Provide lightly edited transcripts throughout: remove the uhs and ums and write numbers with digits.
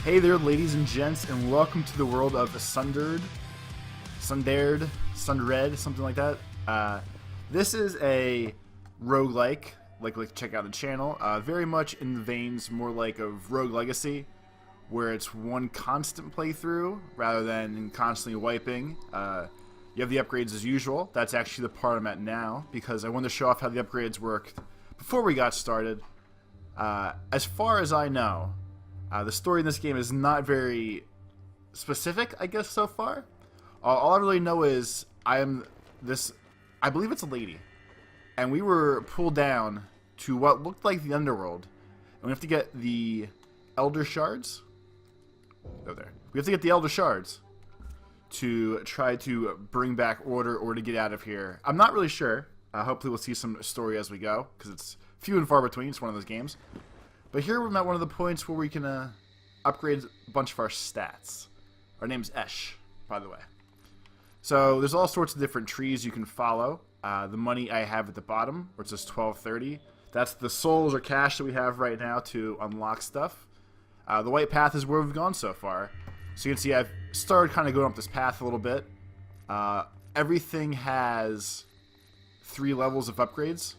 Hey there, ladies and gents, and welcome to the world of Sundered, Sundered, something like that. This is a roguelike, like check out the channel. Very much in the veins more like of Rogue Legacy, where it's one constant playthrough rather than constantly wiping. You have the upgrades as usual. That's actually the part I'm at now because I wanted to show off how the upgrades worked before we got started. As far as I know, the story in this game is not very specific, I guess, so far. All I really know is I believe it's a lady, and we were pulled down to what looked like the underworld, and we have to get the Elder Shards. Go there. We have to get the Elder Shards to try to bring back order or to get out of here. I'm not really sure. Hopefully we'll see some story as we go, because it's few and far between. It's one of those games. But here we're at one of the points where we can upgrade a bunch of our stats. Our name's Eshe, by the way. So there's all sorts of different trees you can follow. The money I have at the bottom, where it says 1230, that's the souls or cash that we have right now to unlock stuff. The white path is where we've gone so far. So you can see I've started kind of going up this path a little bit. Everything has 3 levels of upgrades.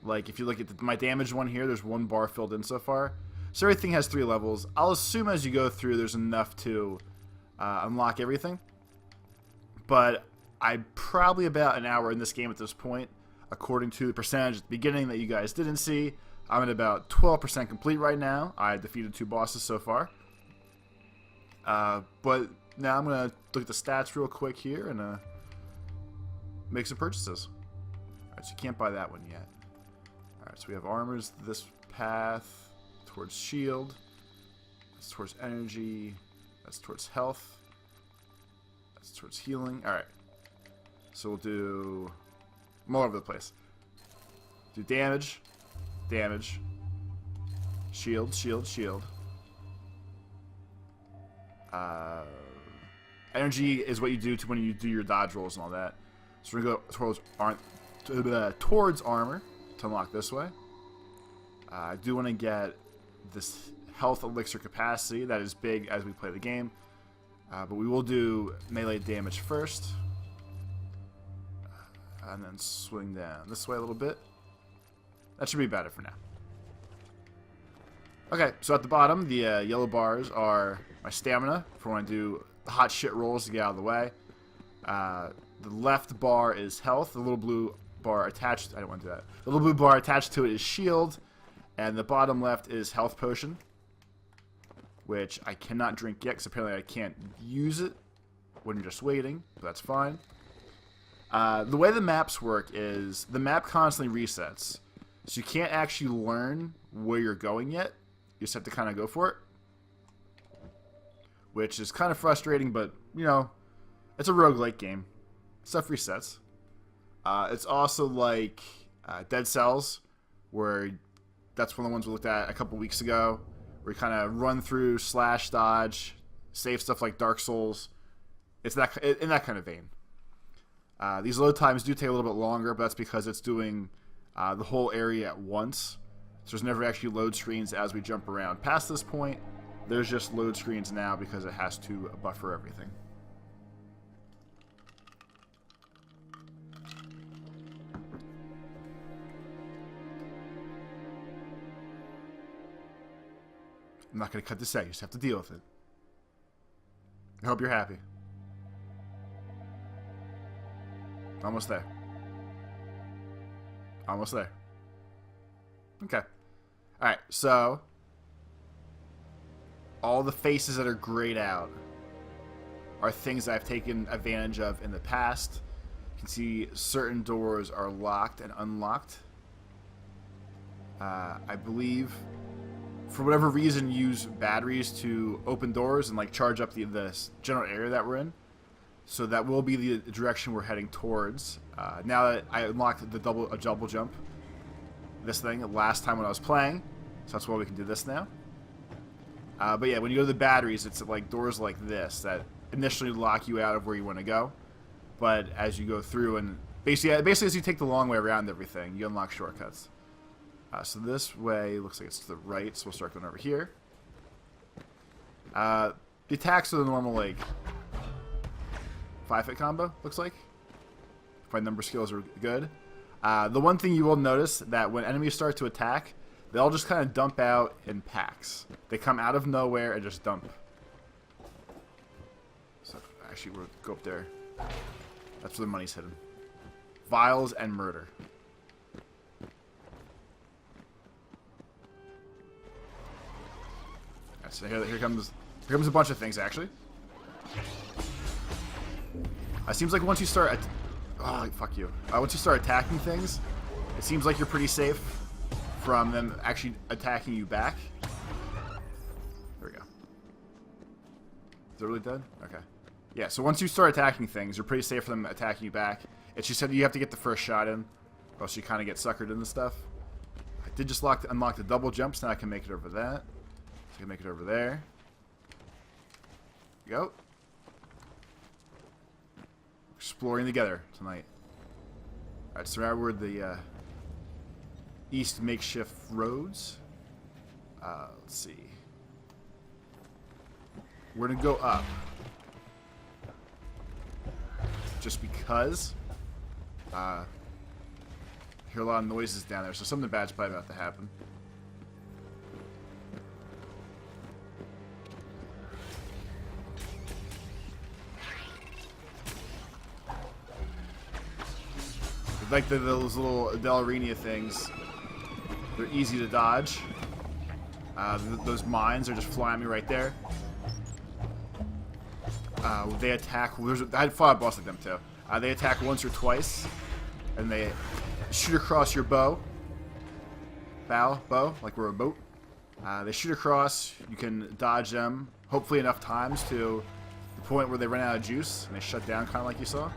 Like, if you look at my damage one here, there's 1 bar filled in so far. So everything has 3 levels. I'll assume as you go through, there's enough to unlock everything. But I'm probably about an hour in this game at this point, according to the percentage at the beginning that you guys didn't see. I'm at about 12% complete right now. I defeated 2 bosses so far. But now I'm going to look at the stats real quick here and make some purchases. Alright, so you can't buy that one yet. Alright, so we have armors this path, towards shield, that's towards energy, that's towards health, that's towards healing. Alright, so we'll do, I'm all over the place. Do damage, damage, shield, shield, shield. Energy is what you do when you do your dodge rolls and all that. So we're going to go towards armor to unlock this way. I do want to get this health elixir capacity. That is big as we play the game. But we will do melee damage first. And then swing down this way a little bit. That should be better for now. Okay, so at the bottom, the yellow bars are my stamina for when I do the hot shit rolls to get out of the way. The left bar is health. The little blue bar attached, I don't want to do that. The little blue bar attached to it is shield, and the bottom left is health potion, which I cannot drink yet because apparently I can't use it when you're just waiting, but that's fine. The way the maps work is the map constantly resets, so you can't actually learn where you're going yet. You just have to kind of go for it, which is kind of frustrating, but you know, it's a roguelike game. Stuff resets. It's also like Dead Cells, where that's one of the ones we looked at a couple weeks ago, where you kind of run through, slash, dodge, save stuff like Dark Souls. It's that in that kind of vein. These load times do take a little bit longer, but that's because it's doing the whole area at once. So there's never actually load screens as we jump around. Past this point, there's just load screens now because it has to buffer everything. I'm not going to cut this out. You just have to deal with it. I hope you're happy. Almost there. Almost there. Okay. Alright, so all the faces that are grayed out are things I've taken advantage of in the past. You can see certain doors are locked and unlocked. I believe, for whatever reason, use batteries to open doors and like charge up the general area that we're in. So that will be the direction we're heading towards. Now that I unlocked the double jump, this thing last time when I was playing, so that's why we can do this now. But yeah, when you go to the batteries, it's like doors like this that initially lock you out of where you want to go. But as you go through and basically as you take the long way around everything, you unlock shortcuts. So this way looks like it's to the right, so we'll start going over here. The attacks are the normal, like, 5-hit combo, looks like. If my number skills are good. The one thing you will notice that when enemies start to attack, they all just kind of dump out in packs. They come out of nowhere and just dump. So, actually, we'll go up there. That's where the money's hidden. Vials and murder. Right, so here comes a bunch of things, actually. It seems like once you start... Oh, fuck you. Once you start attacking things, it seems like you're pretty safe from them actually attacking you back. There we go. Is it really dead? Okay. Yeah, so once you start attacking things, you're pretty safe from them attacking you back. It's just that you have to get the first shot in, or else you kind of get suckered into stuff. I did just unlock the double jumps, now I can make it over that. So I can make it over there. There we go. Exploring together tonight. Alright, so now we're at the east makeshift roads. Let's see. We're gonna go up. Just because. Hear a lot of noises down there, so something bad's probably about to happen. Like those little ballerina things, they're easy to dodge. Those mines are just flying at me right there. They attack. I fought a boss like them too. They attack once or twice, and they shoot across your bow, like we're a boat. They shoot across. You can dodge them, hopefully enough times to the point where they run out of juice and they shut down, kind of like you saw.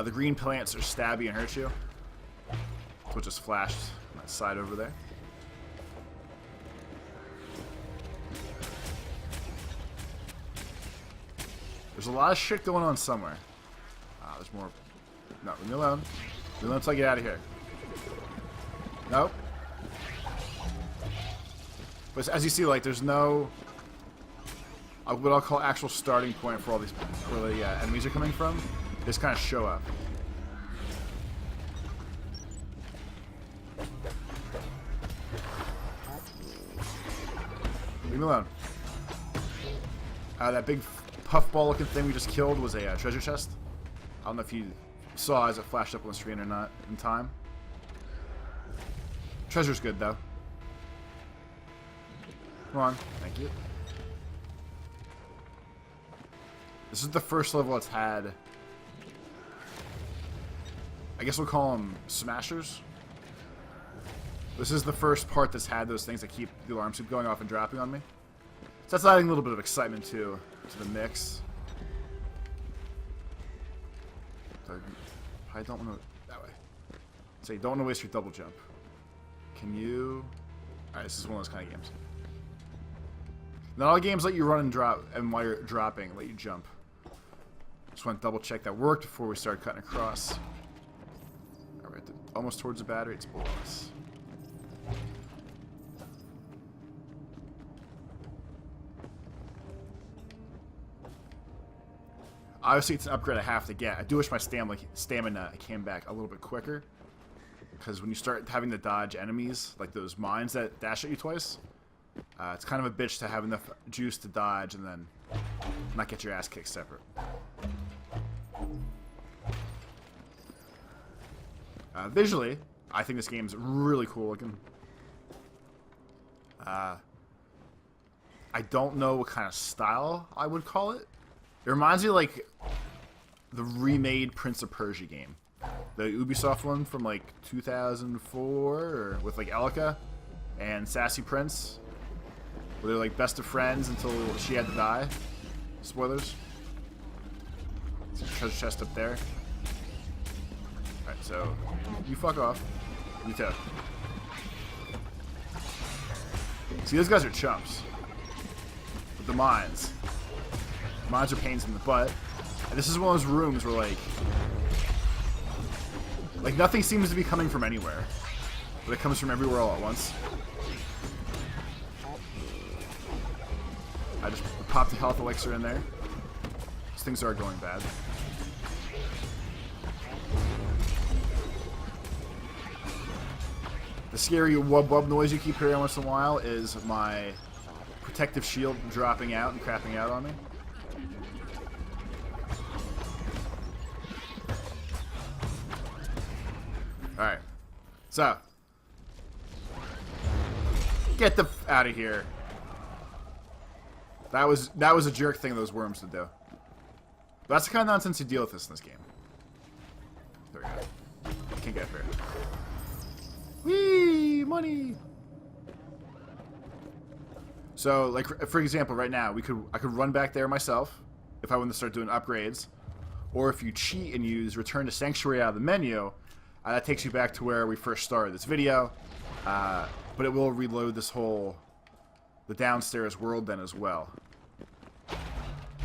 The green plants are stabby and hurt you. That's what just flashed on that side over there. There's a lot of shit going on somewhere. There's more. No, leave me alone. Leave me alone until I get out of here. Nope. But as you see, like, there's no what I'll call actual starting point for all these where the enemies are coming from. They just kind of show up. Leave me alone. That big puffball looking thing we just killed was a treasure chest. I don't know if you saw as it flashed up on the screen or not in time. Treasure's good though. Come on, thank you. This is the first level it's had. I guess we'll call them smashers. This is the first part that's had those things that keep the alarms keep going off and dropping on me. So that's adding a little bit of excitement to the mix. So I don't want to that way. So you don't want to waste your double jump. Can you? Alright, this is one of those kind of games. Not all games let you run and drop, and while you're dropping, let you jump. Just want to double check that worked before we start cutting across. Alright, almost towards the battery, it's below us. Obviously, it's an upgrade I have to get. I do wish my stamina came back a little bit quicker. Because when you start having to dodge enemies, like those mines that dash at you twice, it's kind of a bitch to have enough juice to dodge and then not get your ass kicked separate. Visually, I think this game's really cool looking. I don't know what kind of style I would call it. It reminds me of like the remade Prince of Persia game. The Ubisoft one from like 2004 or with like Elika and Sassy Prince. Where they're like best of friends until she had to die. Spoilers. There's a treasure chest up there. Alright, so you fuck off. You too. See, those guys are chumps. With the mines. Mines are pains in the butt. And this is one of those rooms where like nothing seems to be coming from anywhere. But it comes from everywhere all at once. I just popped a health elixir in there. These things are going bad. The scary wub wub noise you keep hearing once in a while is my protective shield dropping out and crapping out on me. Alright. So. Get the f out of here. That was a jerk thing those worms would do. But that's the kind of nonsense you deal with this in this game. There we go. Can't get up here. Whee! Money! So, like, for example, right now, I could run back there myself if I want to start doing upgrades. Or if you cheat and use Return to Sanctuary out of the menu, that takes you back to where we first started this video. But it will reload the downstairs world then as well.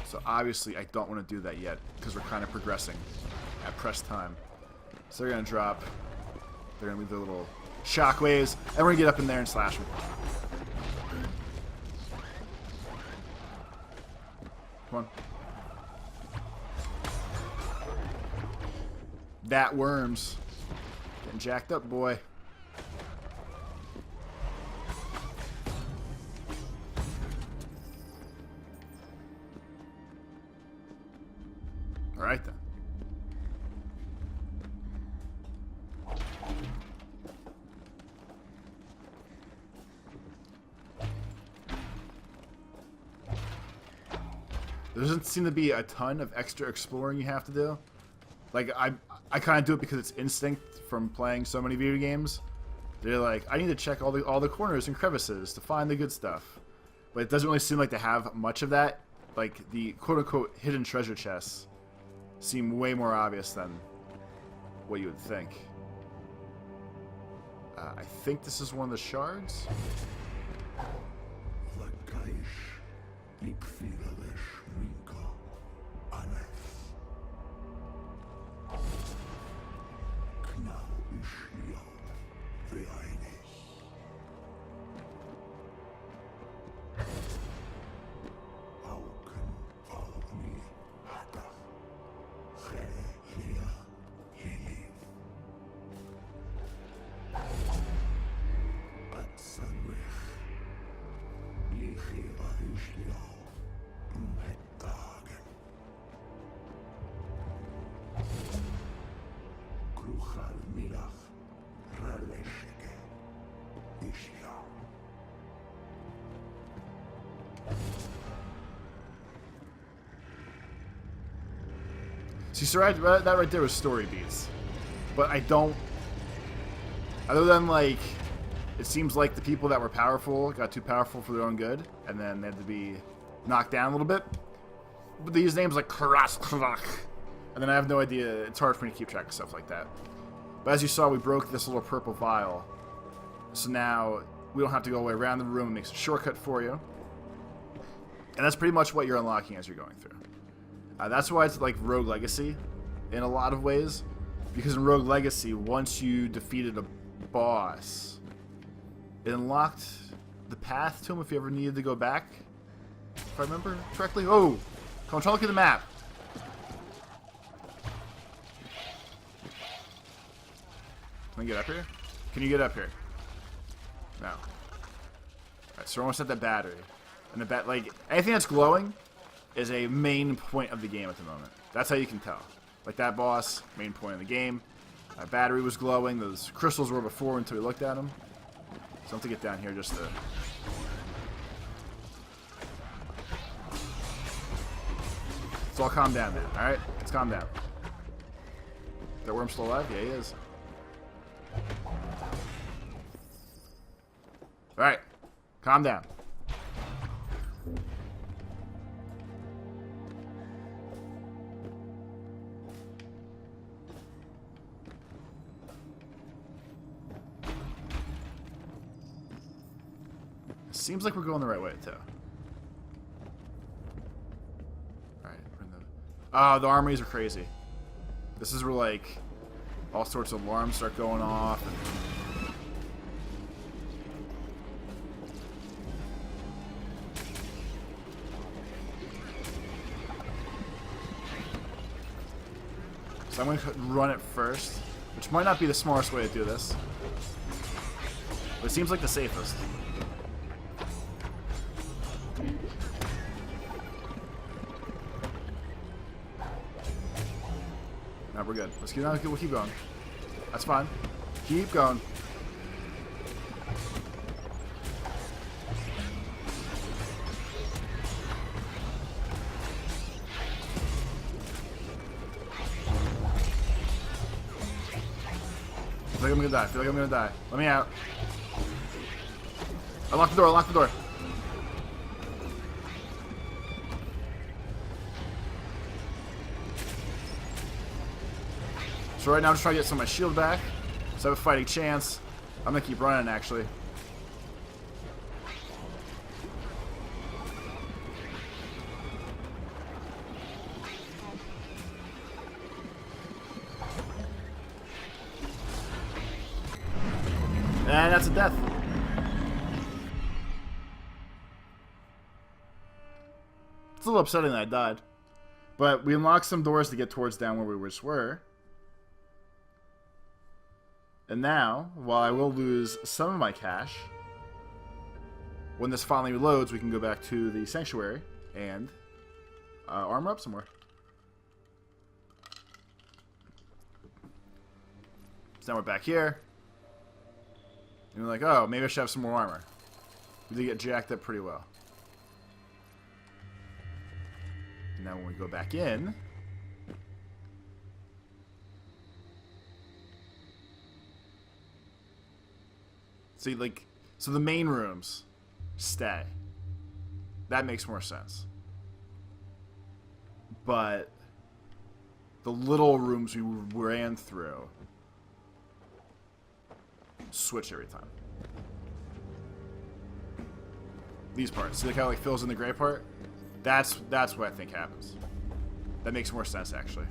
So obviously I don't want to do that yet because we're kind of progressing at press time. So they're going to drop. They're going to leave their little shockwaves. And we're going to get up in there and slash them. Come on. That worms. Getting jacked up, boy. Alright then. There doesn't seem to be a ton of extra exploring you have to do. Like, I kind of do it because it's instinct from playing so many video games. They're like, I need to check all the corners and crevices to find the good stuff. But it doesn't really seem like they have much of that. Like, the quote-unquote hidden treasure chests seem way more obvious than what you would think. I think this is one of the shards. See, so that right there was story beats. But I don't... Other than, like... It seems like the people that were powerful got too powerful for their own good. And then they had to be knocked down a little bit. But they use names like Karas Krak. And then I have no idea. It's hard for me to keep track of stuff like that. But as you saw, we broke this little purple vial. So now we don't have to go all the way around the room. It makes a shortcut for you. And that's pretty much what you're unlocking as you're going through. That's why it's like Rogue Legacy in a lot of ways. Because in Rogue Legacy, once you defeated a boss, it unlocked the path to him if you ever needed to go back. If I remember correctly. Oh! Come on, try to look at the map. Can we get up here? Can you get up here? No. Alright, so we're almost at that battery. And the like anything that's glowing is a main point of the game at the moment. That's how you can tell. Like that boss, main point of the game. Our battery was glowing. Those crystals were before until we looked at them. So I have to get down here just to... Let's all calm down, man. Alright? Let's calm down. Is that worm still alive? Yeah, he is. Alright. Calm down. Seems like we're going the right way, too. Alright, we're in the... Oh, the armories are crazy. This is where, like, all sorts of alarms start going off. And... So I'm going to run it first, which might not be the smartest way to do this. But it seems like the safest. No, we're good. Let's keep, we'll keep going. That's fine. Keep going. I feel like I'm gonna die. I feel like I'm gonna die. Let me out. Unlock the door. Unlock the door. So right now I'm just trying to get some of my shield back. So I have a fighting chance. I'm gonna keep running actually. And that's a death. It's a little upsetting that I died. But we unlocked some doors to get towards down where we just were. And now, while I will lose some of my cash, when this finally reloads, we can go back to the sanctuary and armor up some more. So now we're back here. And we're like, oh, maybe I should have some more armor. We did get jacked up pretty well. And now when we go back in... See, like, so the main rooms stay. That makes more sense. But the little rooms we ran through switch every time. These parts. See, like how it like fills in the gray part? That's what I think happens. That makes more sense, actually.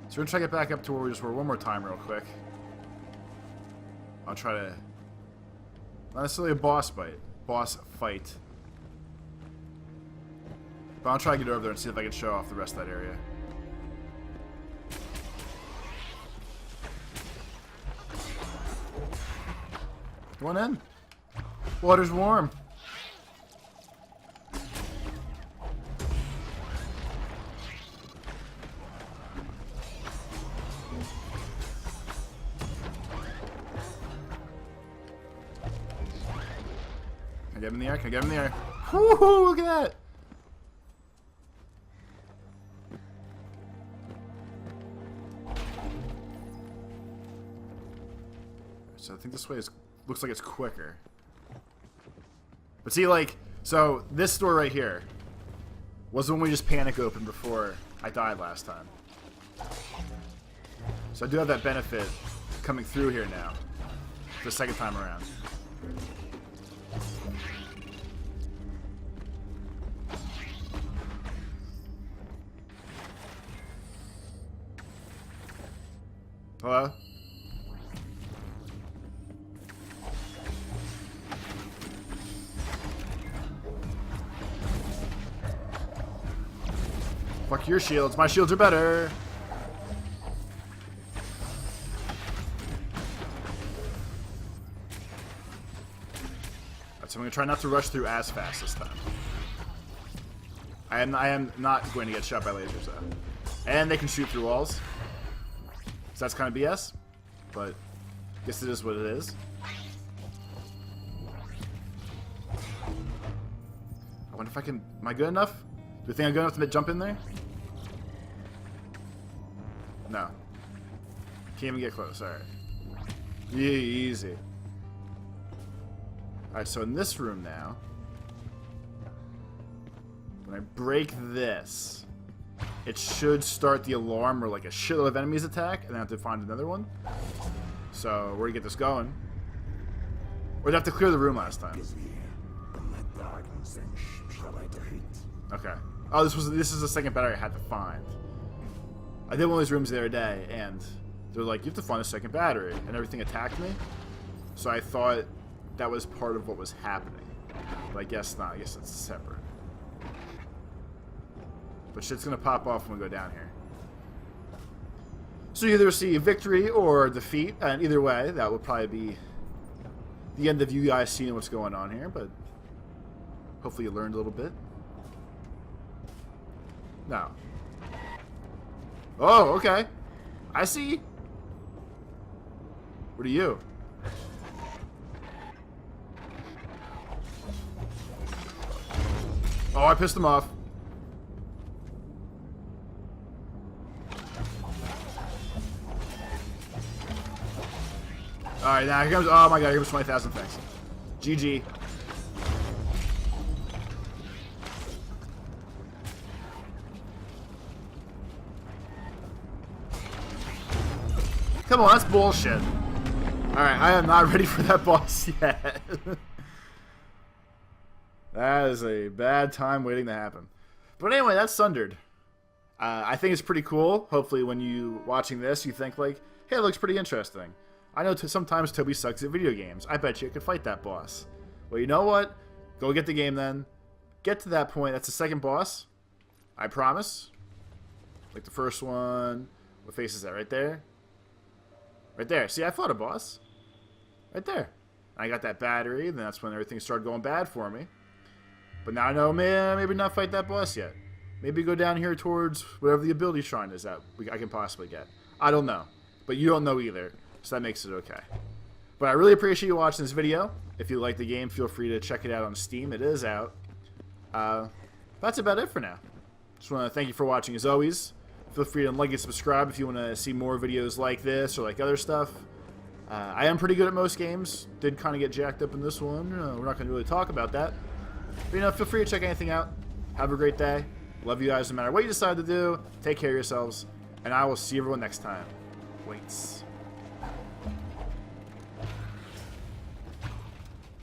So we're gonna try to get back up to where we just were one more time real quick. I'll try to... Not necessarily a boss fight. But I'll try to get over there and see if I can show off the rest of that area. Come on in. Water's warm. Can I get him in the air? Can I get him in the air? Woohoo! Look at that! So I think this way is looks like it's quicker. But see, like, so this door right here was the one we just panic opened before I died last time. So I do have that benefit coming through here now, the second time around. Hello? Fuck your shields. My shields are better. Alright, so I'm gonna try not to rush through as fast this time. I am not going to get shot by lasers though. And they can shoot through walls. So that's kind of BS. But I guess it is what it is. I wonder if I can... Am I good enough? Do you think I'm good enough to jump in there? No. Can't even get close. Alright. Easy. Alright, so in this room now, when I break this, it should start the alarm where like a shitload of enemies attack, and then I have to find another one. So, we're gonna get this going. We'd have to clear the room last time. Okay. Oh, this is the second battery I had to find. I did one of these rooms the other day, and they're like, you have to find a second battery, and everything attacked me. So I thought that was part of what was happening. But I guess not. I guess it's separate. But shit's gonna pop off when we go down here. So you either see victory or defeat, and either way, that would probably be the end of you guys seeing what's going on here, but hopefully you learned a little bit. No. Oh, okay. I see. What are you? Oh, I pissed him off. Alright, now here comes... Oh my god, here comes 20,000 things. GG. Come on, that's bullshit. Alright, I am not ready for that boss yet. That is a bad time waiting to happen. But anyway, that's Sundered. I think it's pretty cool. Hopefully when you watching this, you think like, hey, it looks pretty interesting. I know sometimes Toby sucks at video games. I bet you could fight that boss. Well, you know what? Go get the game then. Get to that point. That's the second boss. I promise. Like the first one. What face is that? Right there? Right there. See, I fought a boss. Right there. I got that battery, and that's when everything started going bad for me. But now I know, man, maybe not fight that boss yet. Maybe go down here towards whatever the ability shrine is that I can possibly get. I don't know. But you don't know either. So that makes it okay. But I really appreciate you watching this video. If you like the game, feel free to check it out on Steam. It is out. That's about it for now. Just want to thank you for watching as always. Feel free to like and subscribe if you want to see more videos like this or like other stuff. I am pretty good at most games. Did kind of get jacked up in this one. We're not going to really talk about that. But, you know, feel free to check anything out. Have a great day. Love you guys no matter what you decide to do. Take care of yourselves. And I will see everyone next time. Waits.